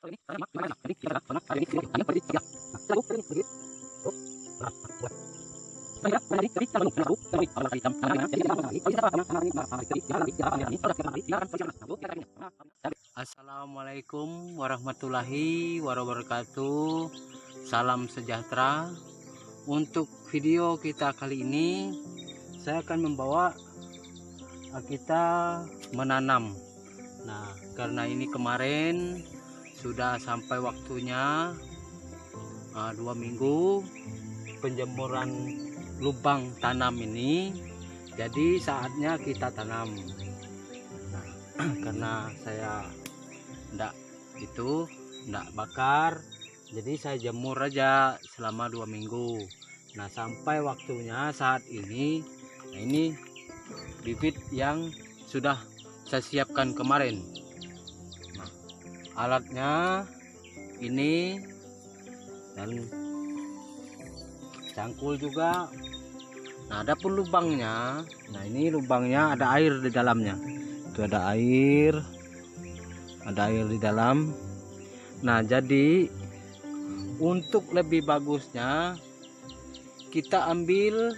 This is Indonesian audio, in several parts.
Assalamualaikum warahmatullahi wabarakatuh. Salam sejahtera. Untuk video kita kali ini, saya akan membawa kita menanam. Nah, karena ini kemarin sudah sampai waktunya 2 minggu penjemuran lubang tanam ini, jadi saatnya kita tanam. Nah, karena saya enggak bakar, jadi saya jemur aja selama 2 minggu. Nah, sampai waktunya saat ini, nah ini bibit yang sudah saya siapkan kemarin. Nah, alatnya ini dan cangkul juga. Nah, ada pun lubangnya. Nah, ini lubangnya ada air di dalamnya. Itu ada air di dalam. Nah, jadi untuk lebih bagusnya kita ambil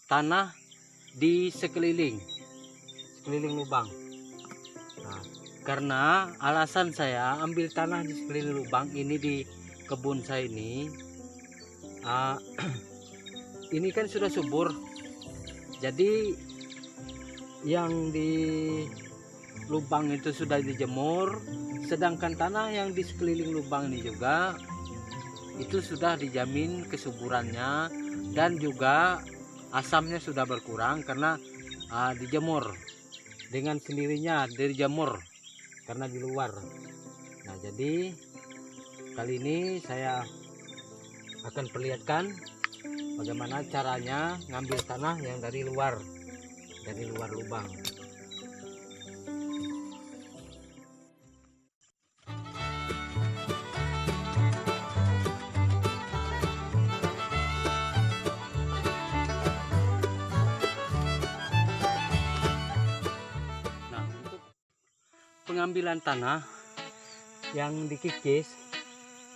tanah di sekeliling lubang. Nah, karena alasan saya ambil tanah di sekeliling lubang ini di kebun saya ini, ini kan sudah subur, jadi yang di lubang itu sudah dijemur, sedangkan tanah yang di sekeliling lubang ini juga itu sudah dijamin kesuburannya, dan juga asamnya sudah berkurang karena dijemur dengan sendirinya, dijemur karena di luar. Nah, jadi kali ini saya akan perlihatkan bagaimana caranya ngambil tanah yang dari luar lubang. Nah, untuk pengambilan tanah yang dikikis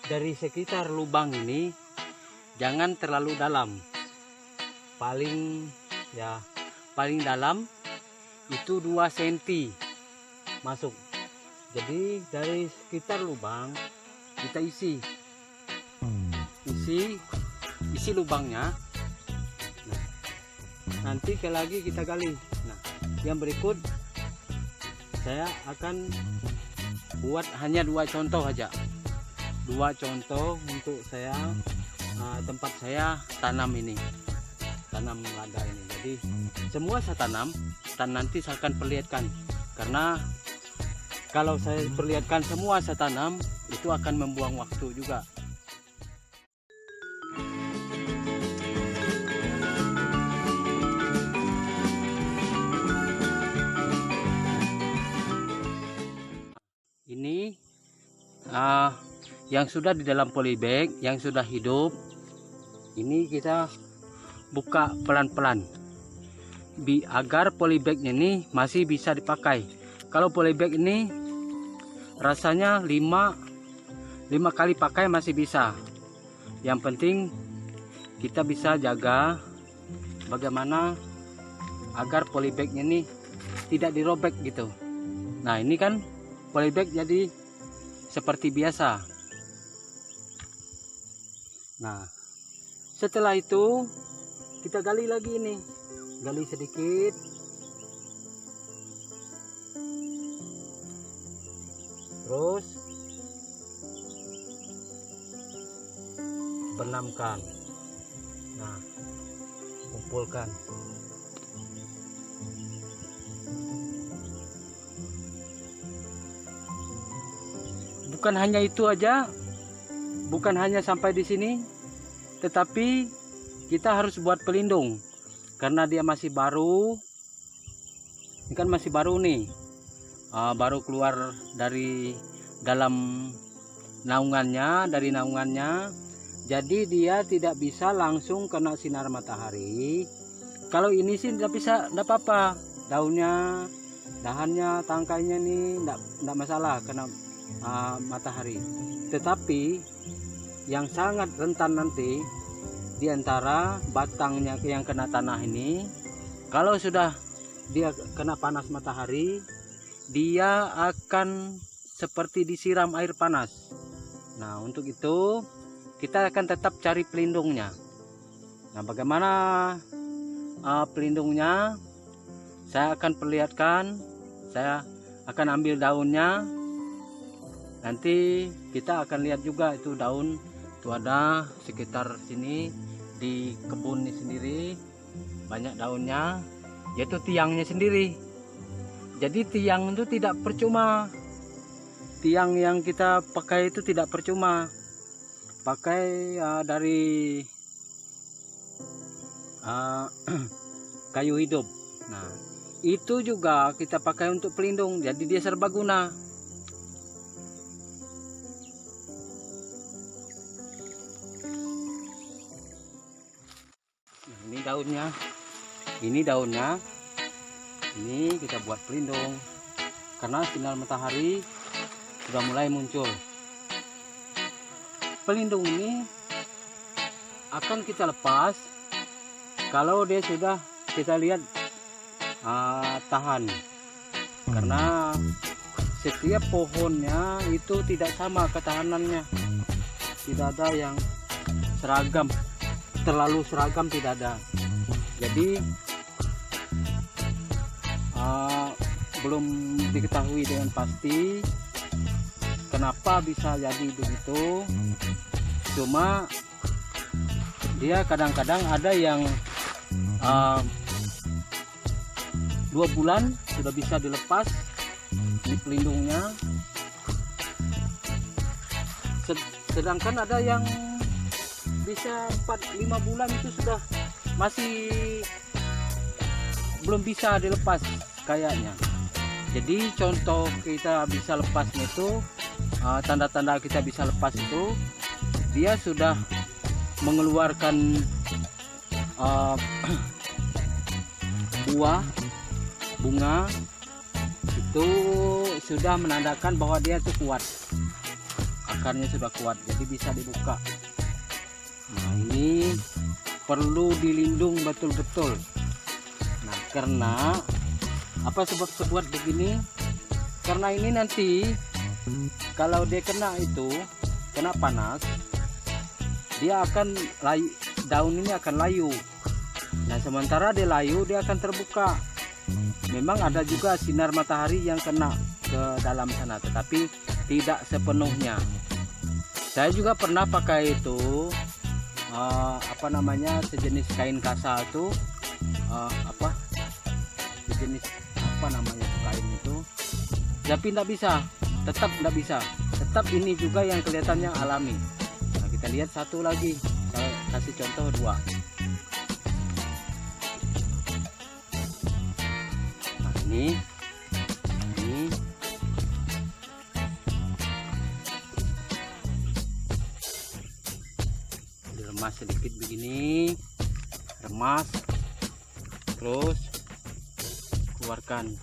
dari sekitar lubang ini jangan terlalu dalam, paling dalam itu 2 cm masuk. Jadi dari sekitar lubang kita isi lubangnya. Nah, nanti lagi kita gali. Nah, yang berikut saya akan buat hanya 2 contoh aja. 2 contoh untuk saya tempat saya tanam lada ini. Jadi semua saya tanam, dan nanti saya akan perlihatkan, karena kalau saya perlihatkan semua saya tanam itu akan membuang waktu juga. Ini yang sudah di dalam polybag, yang sudah hidup, ini kita buka pelan-pelan agar polybagnya ini masih bisa dipakai. Kalau polybag ini rasanya 5 kali pakai masih bisa. Yang penting kita bisa jaga bagaimana agar polybagnya ini tidak dirobek gitu. Nah, ini kan polybag jadi seperti biasa. Nah, setelah itu kita gali lagi ini, gali sedikit, terus benamkan. Nah, kumpulkan. Bukan hanya itu aja, bukan hanya sampai di sini, tetapi kita harus buat pelindung karena dia masih baru. Ini kan masih baru nih, baru keluar dari dalam naungannya, jadi dia tidak bisa langsung kena sinar matahari. Kalau ini sih tidak bisa, tidak apa-apa, daunnya dahannya, tangkainya nih enggak masalah kena matahari. Tetapi yang sangat rentan nanti di antara batangnya yang kena tanah ini, kalau sudah dia kena panas matahari, dia akan seperti disiram air panas. Nah, untuk itu kita akan tetap cari pelindungnya. Nah, bagaimana pelindungnya? Saya akan perlihatkan. Saya akan ambil daunnya. Nanti kita akan lihat juga itu daun. Itu ada sekitar sini di kebun ini sendiri banyak daunnya, yaitu tiangnya sendiri. Jadi tiang itu tidak percuma. Tiang yang kita pakai itu tidak percuma. Pakai dari kayu hidup. Nah, itu juga kita pakai untuk pelindung, jadi dia serbaguna. Nah, ini daunnya, ini kita buat pelindung karena sinar matahari sudah mulai muncul. Pelindung ini akan kita lepas kalau dia sudah kita lihat tahan, karena setiap pohonnya itu tidak sama ketahanannya, tidak ada yang seragam, terlalu seragam tidak ada. Jadi belum diketahui dengan pasti kenapa bisa jadi begitu. Cuma dia kadang-kadang ada yang 2 bulan sudah bisa dilepas di pelindungnya, sedangkan ada yang bisa 4-5 bulan itu sudah masih belum bisa dilepas kayaknya. Jadi contoh kita bisa lepasnya itu, tanda-tanda kita bisa lepas itu, dia sudah mengeluarkan buah, bunga, itu sudah menandakan bahwa dia itu kuat, akarnya sudah kuat, jadi bisa dibuka. Nah, ini perlu dilindung betul-betul. Nah, karena apa sebab sebuat begini? Karena ini nanti kalau dia kena panas, dia akan daun ini akan layu. Nah, sementara dia layu, dia akan terbuka. Memang ada juga sinar matahari yang kena ke dalam sana, tetapi tidak sepenuhnya. Saya juga pernah pakai itu sejenis kain kasa itu, sejenis kain itu, tapi tetap tidak bisa. Tetap ini juga yang kelihatannya alami. Nah, kita lihat satu lagi, saya kasih contoh 2. Ini diremas sedikit begini, remas, terus keluarkan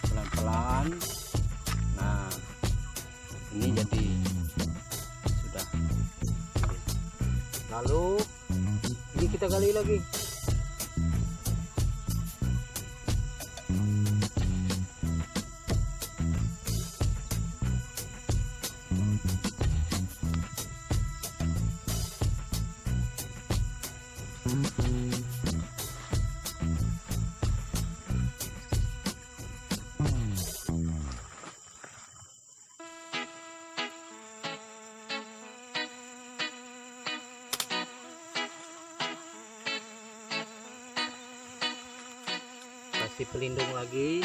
pelan-pelan. Nah, ini jadi sudah. Lalu ini kita gali lagi. Kasih pelindung lagi.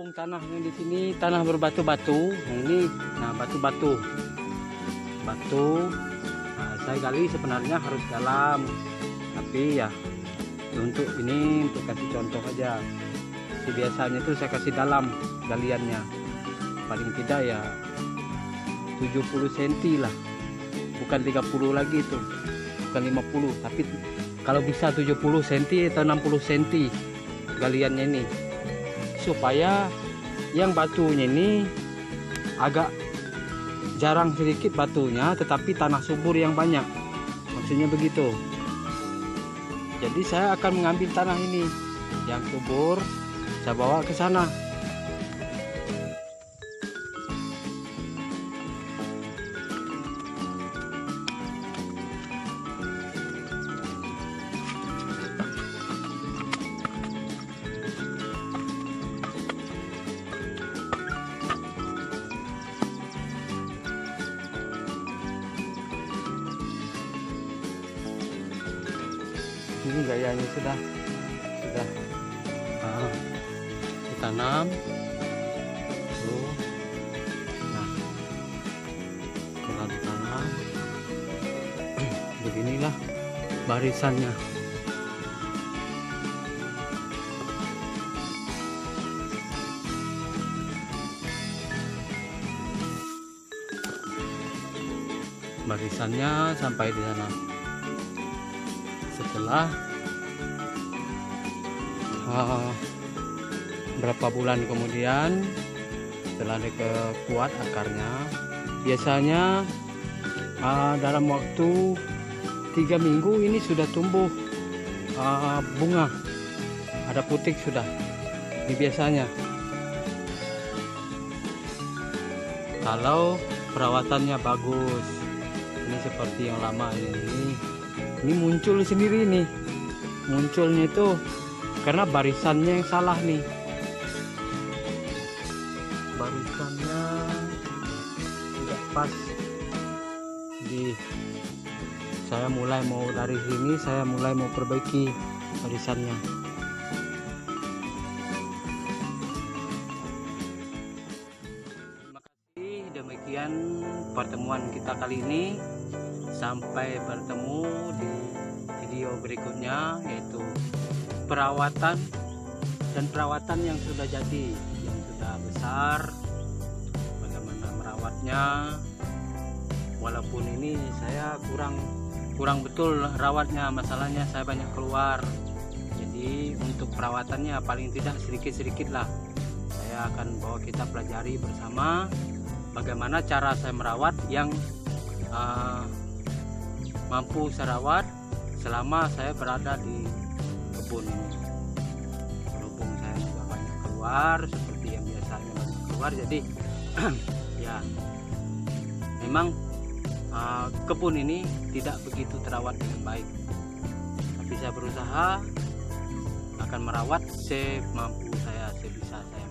kampung tanahnya di sini tanah berbatu-batu. Nah ini, batu-batu. Nah, saya gali sebenarnya harus dalam, tapi ya untuk ini untuk kasih contoh aja. Biasanya tuh saya kasih dalam galiannya, paling tidak ya 70 cm lah, bukan 30 lagi itu, bukan 50, tapi kalau bisa 70 cm atau 60 cm galiannya ini, supaya yang batunya ini agak jarang sedikit batunya, tetapi tanah subur yang banyak, maksudnya begitu. Jadi saya akan mengambil tanah ini yang subur, saya bawa ke sana. Ini gayanya sudah ditanam tuh. Nah, setelah ditanam beginilah barisannya. Barisannya sampai di sana. Setelah berapa bulan kemudian, setelah kuat akarnya, biasanya dalam waktu 3 minggu ini sudah tumbuh bunga, ada putik sudah. Ini biasanya kalau perawatannya bagus. Ini seperti yang lama ini muncul sendiri nih, munculnya itu karena barisannya yang salah nih, barisannya tidak pas. Saya mulai mau dari sini, saya mulai mau perbaiki barisannya. Terima kasih, demikian pertemuan kita kali ini. Sampai bertemu di video berikutnya, yaitu perawatan yang sudah jadi, yang sudah besar, bagaimana merawatnya. Walaupun ini saya kurang betul rawatnya, masalahnya saya banyak keluar, jadi untuk perawatannya paling tidak sedikit lah saya akan bawa kita pelajari bersama bagaimana cara saya merawat yang mampu saya rawat selama saya berada di kebun ini. Berhubung saya juga banyak keluar seperti yang biasanya banyak keluar, jadi ya memang kebun ini tidak begitu terawat dengan baik, tapi saya berusaha akan merawat semampu saya, sebisa saya.